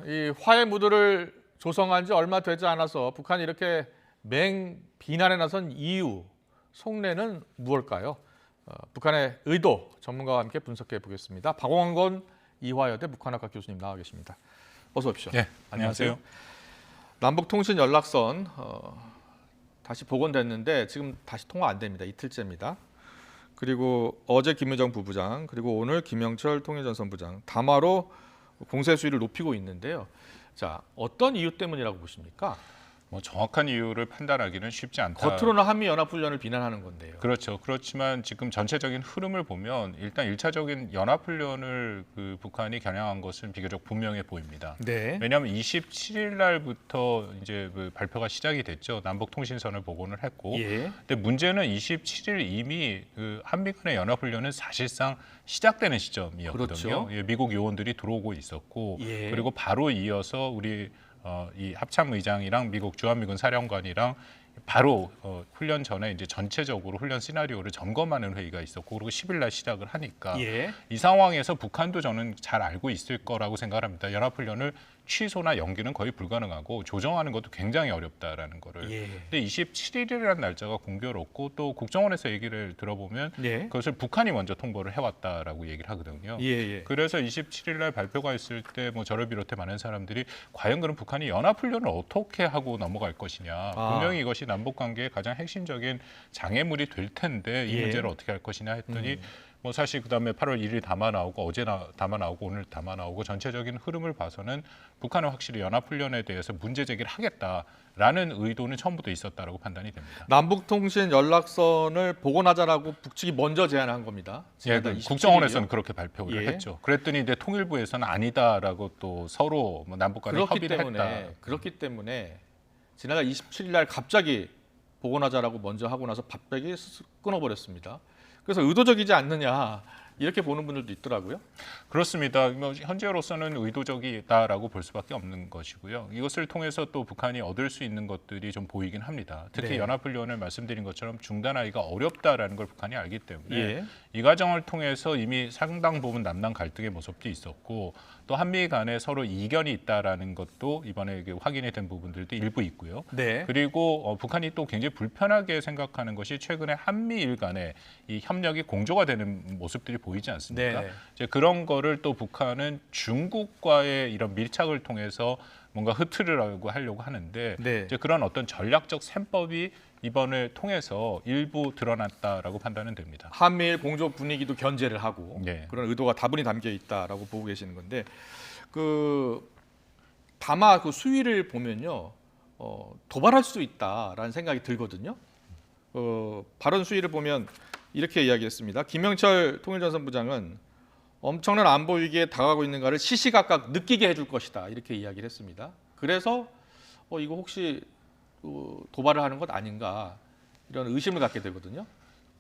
이 화해 무드를 조성한 지 얼마 되지 않아서 북한이 이렇게 맹 비난에 나선 이유, 속내는 무엇일까요? 북한의 의도 전문가와 함께 분석해 보겠습니다. 박원권 이화여대 북한학과 교수님 나와 계십니다. 어서 오십시오. 네, 안녕하세요. 남북통신 연락선 다시 복원됐는데 지금 다시 통화 안 됩니다. 이틀째입니다. 그리고 어제 김여정 부부장 그리고 오늘 김영철 통일전선부장 담화로 공세 수위를 높이고 있는데요. 자, 어떤 이유 때문이라고 보십니까? 뭐 정확한 이유를 판단하기는 쉽지 않다. 겉으로는 한미연합훈련을 비난하는 건데요. 그렇죠. 그렇지만 지금 전체적인 흐름을 보면 일단 1차적인 연합훈련을 북한이 겨냥한 것은 비교적 분명해 보입니다. 네. 왜냐하면 27일 날부터 이제 발표가 시작이 됐죠. 남북 통신선을 복원을 했고. 예. 근데 문제는 27일 이미 한미 간의 연합훈련은 사실상 시작되는 시점이었거든요. 그렇죠. 예, 미국 요원들이 들어오고 있었고, 예. 그리고 바로 이어서 우리 이 합참의장이랑 미국 주한미군 사령관이랑 바로 훈련 전에 이제 전체적으로 훈련 시나리오를 점검하는 회의가 있었고, 그리고 10일 날 시작을 하니까 예. 이 상황에서 북한도 저는 잘 알고 있을 거라고 생각을 합니다. 연합훈련을 취소나 연기는 거의 불가능하고 조정하는 것도 굉장히 어렵다라는 거를. 예. 근데 27일이라는 날짜가 공교롭고 또 국정원에서 얘기를 들어보면 예. 그것을 북한이 먼저 통보를 해왔다라고 얘기를 하거든요. 예. 그래서 27일 날 발표가 있을 때 뭐 저를 비롯해 많은 사람들이 과연 그럼 북한이 연합훈련을 어떻게 하고 넘어갈 것이냐. 분명히 이것이 남북관계의 가장 핵심적인 장애물이 될 텐데 이 예. 문제를 어떻게 할 것이냐 했더니 뭐 사실 그다음에 8월 1일 담화 나오고 어제 담화 나오고 오늘 담화 나오고 전체적인 흐름을 봐서는 북한은 확실히 연합훈련에 대해서 문제 제기를 하겠다라는 의도는 처음부터 있었다라고 판단이 됩니다. 남북통신 연락선을 복원하자라고 북측이 먼저 제안한 겁니다. 예, 국정원에서는 그렇게 발표를 예. 했죠. 그랬더니 이제 통일부에서는 아니다라고 또 서로 뭐 남북 간에 협의를 했다. 그렇기 때문에 지난달 27일 날 갑자기 복원하자라고 먼저 하고 나서 갑자기 끊어버렸습니다. 그래서 의도적이지 않느냐 이렇게 보는 분들도 있더라고요. 그렇습니다. 뭐 현재로서는 의도적이다라고 볼 수밖에 없는 것이고요. 이것을 통해서 또 북한이 얻을 수 있는 것들이 좀 보이긴 합니다. 특히 네. 연합훈련을 말씀드린 것처럼 중단하기가 어렵다라는 걸 북한이 알기 때문에 예. 이 과정을 통해서 이미 상당 부분 남남 갈등의 모습도 있었고 또 한미 간에 서로 이견이 있다라는 것도 이번에 확인이 된 부분들도 일부 있고요. 네. 그리고 북한이 또 굉장히 불편하게 생각하는 것이 최근에 한미일 간의 이 협력이 공조가 되는 모습들이 보이지 않습니까? 네. 이제 그런 거를 또 북한은 중국과의 이런 밀착을 통해서 뭔가 흐트리려고 하려고 하는데 네. 이제 그런 어떤 전략적 셈법이 이번을 통해서 일부 드러났다라고 판단은 됩니다. 한미일 공조 분위기도 견제를 하고 네. 그런 의도가 다분히 담겨 있다라고 보고 계시는 건데 다만 그 수위를 보면요 도발할 수도 있다라는 생각이 들거든요. 발언 수위를 보면 이렇게 이야기했습니다. 김영철 통일전선부장은 엄청난 안보 위기에 다가가고 있는가를 시시각각 느끼게 해줄 것이다 이렇게 이야기를 했습니다. 그래서 이거 혹시 도발을 하는 것 아닌가 이런 의심을 갖게 되거든요.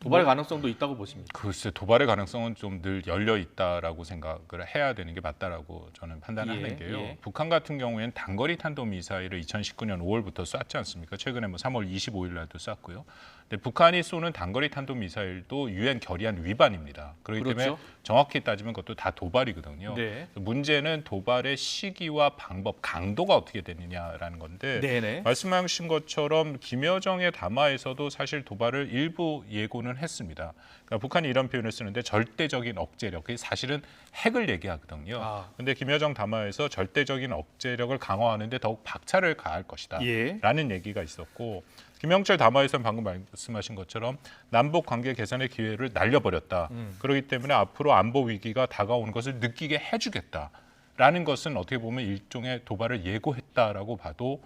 도발의 가능성도 있다고 보십니까? 글쎄 도발의 가능성은 좀 늘 열려 있다라고 생각을 해야 되는 게 맞다라고 저는 판단하는 게요. 예. 북한 같은 경우에는 단거리 탄도 미사일을 2019년 5월부터 쐈지 않습니까? 최근에 뭐 3월 25일 날도 쐈고요. 근데 북한이 쏘는 단거리 탄도 미사일도 유엔 결의안 위반입니다. 그렇기 때문에 그렇죠. 정확히 따지면 그것도 다 도발이거든요. 네. 문제는 도발의 시기와 방법, 강도가 어떻게 되느냐라는 건데 네네. 말씀하신 것처럼 김여정의 담화에서도 사실 도발을 일부 예고는 했습니다. 그러니까 북한이 이런 표현을 쓰는데 절대적인 억제력, 그게 사실은 핵을 얘기하거든요. 그런데 김여정 담화에서 절대적인 억제력을 강화하는데 더욱 박차를 가할 것이다 예. 라는 얘기가 있었고 김영철 담화에서는 방금 말씀하신 것처럼 남북 관계 개선의 기회를 날려버렸다. 그렇기 때문에 앞으로 안보 위기가 다가오는 것을 느끼게 해주겠다라는 것은 어떻게 보면 일종의 도발을 예고했다라고 봐도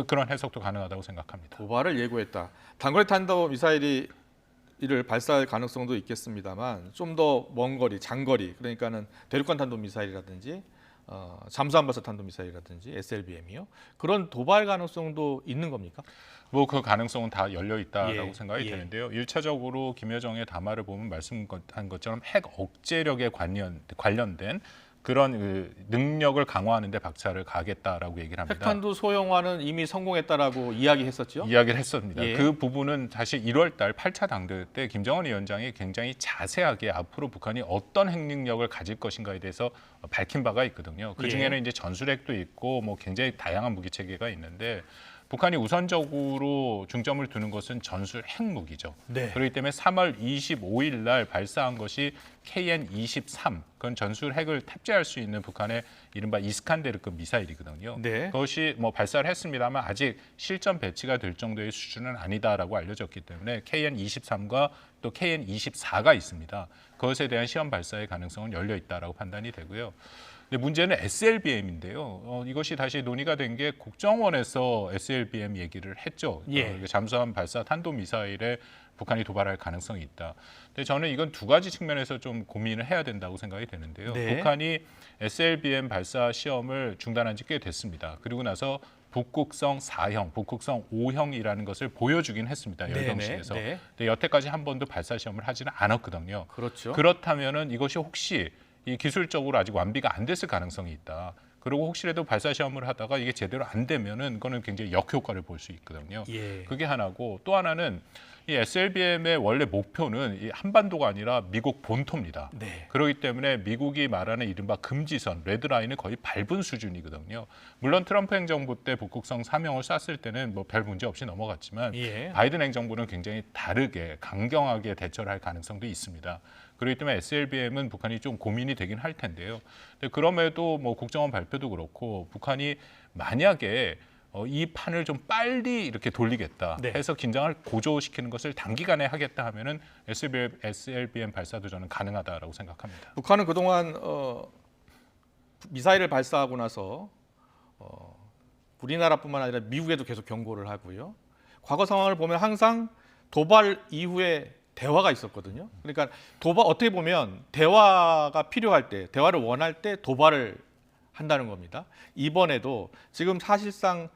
그런 해석도 가능하다고 생각합니다. 도발을 예고했다. 단거리 탄도 미사일이 이를 발사할 가능성도 있겠습니다만 좀 더 먼 거리, 장거리 그러니까는 대륙간 탄도 미사일이라든지 잠수함 발사 탄도 미사일이라든지 SLBM이요. 그런 도발 가능성도 있는 겁니까? 뭐 그 가능성은 다 열려 있다라고 예, 생각이 예. 되는데요. 1차적으로 김여정의 담화를 보면 말씀한 것처럼 핵 억제력에 관련된 그런 능력을 강화하는 데 박차를 가겠다라고 얘기를 합니다. 핵탄두 소형화는 이미 성공했다라고 이야기했었죠. 이야기를 했습니다. 예. 그 부분은 사실 1월 달 8차 당대회 때 김정은 위원장이 굉장히 자세하게 앞으로 북한이 어떤 핵 능력을 가질 것인가에 대해서 밝힌 바가 있거든요. 그 중에는 예. 이제 전술핵도 있고 뭐 굉장히 다양한 무기 체계가 있는데 북한이 우선적으로 중점을 두는 것은 전술 핵무기죠. 네. 그렇기 때문에 3월 25일 날 발사한 것이 KN-23, 그건 전술 핵을 탑재할 수 있는 북한의 이른바 이스칸데르급 미사일이거든요. 네. 그것이 뭐 발사를 했습니다만 아직 실전 배치가 될 정도의 수준은 아니다라고 알려졌기 때문에 KN-23과 또 KN-24가 있습니다. 그것에 대한 시험 발사의 가능성은 열려 있다라고 판단이 되고요. 근데 문제는 SLBM인데요. 이것이 다시 논의가 된 게 국정원에서 SLBM 얘기를 했죠. 예. 잠수함 발사 탄도미사일에 북한이 도발할 가능성이 있다. 근데 저는 이건 두 가지 측면에서 좀 고민을 해야 된다고 생각이 되는데요. 네. 북한이 SLBM 발사 시험을 중단한 지 꽤 됐습니다. 그리고 나서 북극성 4형, 북극성 5형이라는 것을 보여주긴 했습니다. 열병식에서. 네. 근데 여태까지 한 번도 발사 시험을 하지는 않았거든요. 그렇죠. 그렇다면은 이것이 혹시 이 기술적으로 아직 완비가 안 됐을 가능성이 있다. 그리고 혹시라도 발사 시험을 하다가 이게 제대로 안 되면은 그거는 굉장히 역효과를 볼 수 있거든요. 예. 그게 하나고 또 하나는 이 SLBM의 원래 목표는 이 한반도가 아니라 미국 본토입니다. 네. 그렇기 때문에 미국이 말하는 이른바 금지선, 레드라인을 거의 밟은 수준이거든요. 물론 트럼프 행정부 때 북극성 3형을 쐈을 때는 뭐 별 문제 없이 넘어갔지만 예. 바이든 행정부는 굉장히 다르게 강경하게 대처를 할 가능성도 있습니다. 그렇기 때문에 SLBM은 북한이 좀 고민이 되긴 할 텐데요. 근데 그럼에도 뭐 국정원 발표도 그렇고 북한이 만약에 이 판을 좀 빨리 이렇게 돌리겠다 네. 해서 긴장을 고조시키는 것을 단기간에 하겠다 하면은 SLBM 발사도 저는 가능하다라고 생각합니다. 북한은 그동안 미사일을 발사하고 나서 우리나라뿐만 아니라 미국에도 계속 경고를 하고요. 과거 상황을 보면 항상 도발 이후에 대화가 있었거든요. 그러니까 어떻게 보면 대화가 필요할 때, 대화를 원할 때 도발을 한다는 겁니다. 이번에도 지금 사실상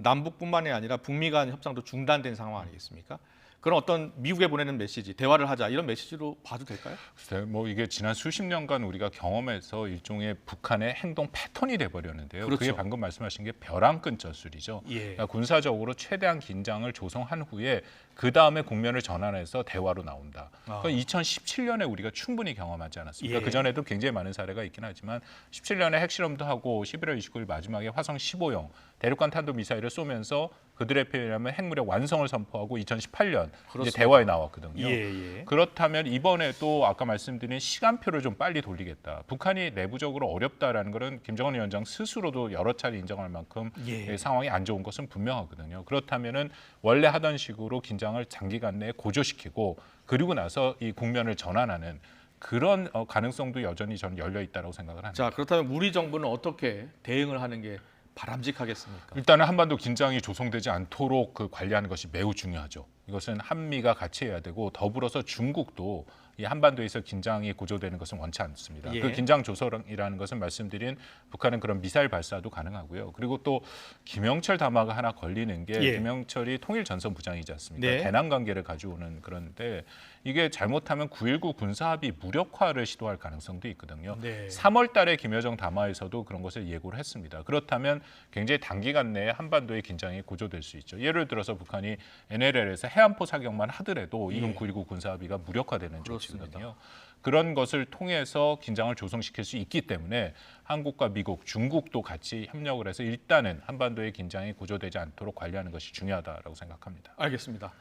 남북뿐만이 아니라 북미 간 협상도 중단된 상황 아니겠습니까? 그런 어떤 미국에 보내는 메시지, 대화를 하자 이런 메시지로 봐도 될까요? 글쎄요, 뭐 이게 지난 수십 년간 우리가 경험해서 일종의 북한의 행동 패턴이 돼 버렸는데요. 그렇죠. 그게 방금 말씀하신 게 벼랑끝 전술이죠. 예. 그러니까 군사적으로 최대한 긴장을 조성한 후에 그 다음에 국면을 전환해서 대화로 나온다. 그건 2017년에 우리가 충분히 경험하지 않았습니까? 예. 그 전에도 굉장히 많은 사례가 있긴 하지만 17년에 핵실험도 하고 11월 29일 마지막에 화성 15형 대륙간 탄도 미사일을 쏘면서 그들의 표현이라면 핵무력 완성을 선포하고 2018년 이제 대화에 나왔거든요. 예. 그렇다면 이번에도 아까 말씀드린 시간표를 좀 빨리 돌리겠다. 북한이 내부적으로 어렵다라는 것은 김정은 위원장 스스로도 여러 차례 인정할 만큼 예. 상황이 안 좋은 것은 분명하거든요. 그렇다면은 원래 하던 식으로 긴장을 장기간 내에 고조시키고 그리고 나서 이 국면을 전환하는 그런 가능성도 여전히 저는 열려 있다고 생각을 합니다. 자, 그렇다면 우리 정부는 어떻게 대응을 하는 게 바람직하겠습니까? 일단은 한반도 긴장이 조성되지 않도록 관리하는 것이 매우 중요하죠. 이것은 한미가 같이 해야 되고 더불어서 중국도 이 한반도에서 긴장이 고조되는 것은 원치 않습니다. 예. 그 긴장 조성이라는 것은 말씀드린 북한은 그런 미사일 발사도 가능하고요. 그리고 또 김영철 담화가 하나 걸리는 게 예. 김영철이 통일전선부장이지 않습니까? 네. 대남 관계를 가져오는 그런데 이게 잘못하면 9.19 군사합의 무력화를 시도할 가능성도 있거든요. 네. 3월 달에 김여정 담화에서도 그런 것을 예고를 했습니다. 그렇다면 굉장히 단기간 내에 한반도의 긴장이 고조될 수 있죠. 예를 들어서 북한이 NLL에서 해안포 사격만 하더라도 이건 9.19 군사합의가 무력화되는 조치거든요. 그런 것을 통해서 긴장을 조성시킬 수 있기 때문에 한국과 미국, 중국도 같이 협력을 해서 일단은 한반도의 긴장이 고조되지 않도록 관리하는 것이 중요하다고 생각합니다. 알겠습니다.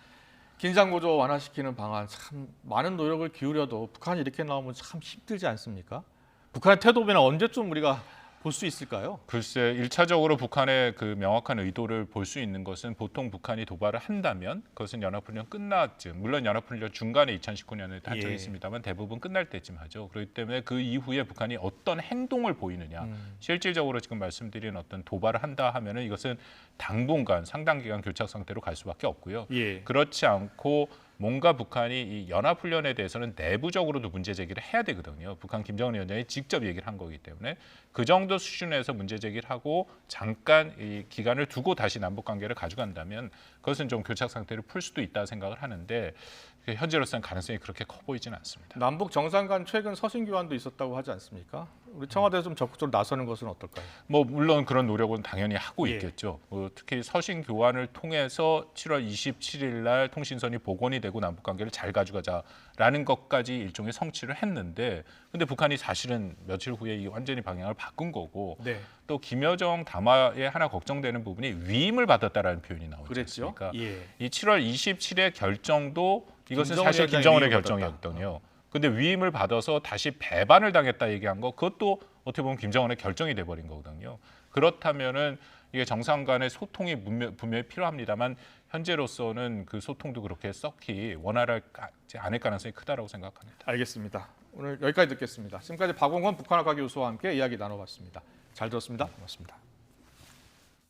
긴장 고조 완화시키는 방안 참 많은 노력을 기울여도 북한이 이렇게 나오면 참 힘들지 않습니까? 북한의 태도 변화 언제쯤 우리가 볼 수 있을까요? 글쎄, 1차적으로 북한의 그 명확한 의도를 볼 수 있는 것은 보통 북한이 도발을 한다면 그것은 연합훈련 끝났쯤, 물론 연합훈련 중간에 2019년에 한 적이 있습니다만 대부분 끝날 때쯤 하죠. 그렇기 때문에 그 이후에 북한이 어떤 행동을 보이느냐, 실질적으로 지금 말씀드린 어떤 도발을 한다 하면은 이것은 당분간 상당 기간 교착 상태로 갈 수밖에 없고요. 예. 그렇지 않고 뭔가 북한이 이 연합훈련에 대해서는 내부적으로도 문제 제기를 해야 되거든요. 북한 김정은 위원장이 직접 얘기를 한 거기 때문에 그 정도 수준에서 문제 제기를 하고 잠깐 이 기간을 두고 다시 남북 관계를 가져간다면 그것은 좀 교착 상태를 풀 수도 있다 생각을 하는데 현재로서는 가능성이 그렇게 커 보이지는 않습니다. 남북 정상 간 최근 서신 교환도 있었다고 하지 않습니까? 우리 청와대에서 좀 적극적으로 나서는 것은 어떨까요? 뭐 물론 그런 노력은 당연히 하고 예. 있겠죠. 특히 서신 교환을 통해서 7월 27일 날 통신선이 복원이 되고 남북 관계를 잘 가져가자라는 것까지 일종의 성취를 했는데, 근데 북한이 사실은 며칠 후에 이 완전히 방향을 바꾼 거고, 네, 또 김여정 담화에 하나 걱정되는 부분이 위임을 받았다라는 표현이 나오지 그랬죠. 않습니까? 예. 이 7월 27일의 결정도 이것은 김정은 사실 위원장이 김정은의 위임을 결정이었거든요. 근데 위임을 받아서 다시 배반을 당했다 얘기한 거, 그것도 어떻게 보면 김정은의 결정이 돼버린 거거든요. 그렇다면은 이게 정상 간의 소통이 분명히 필요합니다만, 현재로서는 그 소통도 그렇게 썩히 원활하지 않을 가능성이 크다라고 생각합니다. 알겠습니다. 오늘 여기까지 듣겠습니다. 지금까지 박홍건 북한학과 교수와 함께 이야기 나눠봤습니다. 잘 들었습니다. 고맙습니다.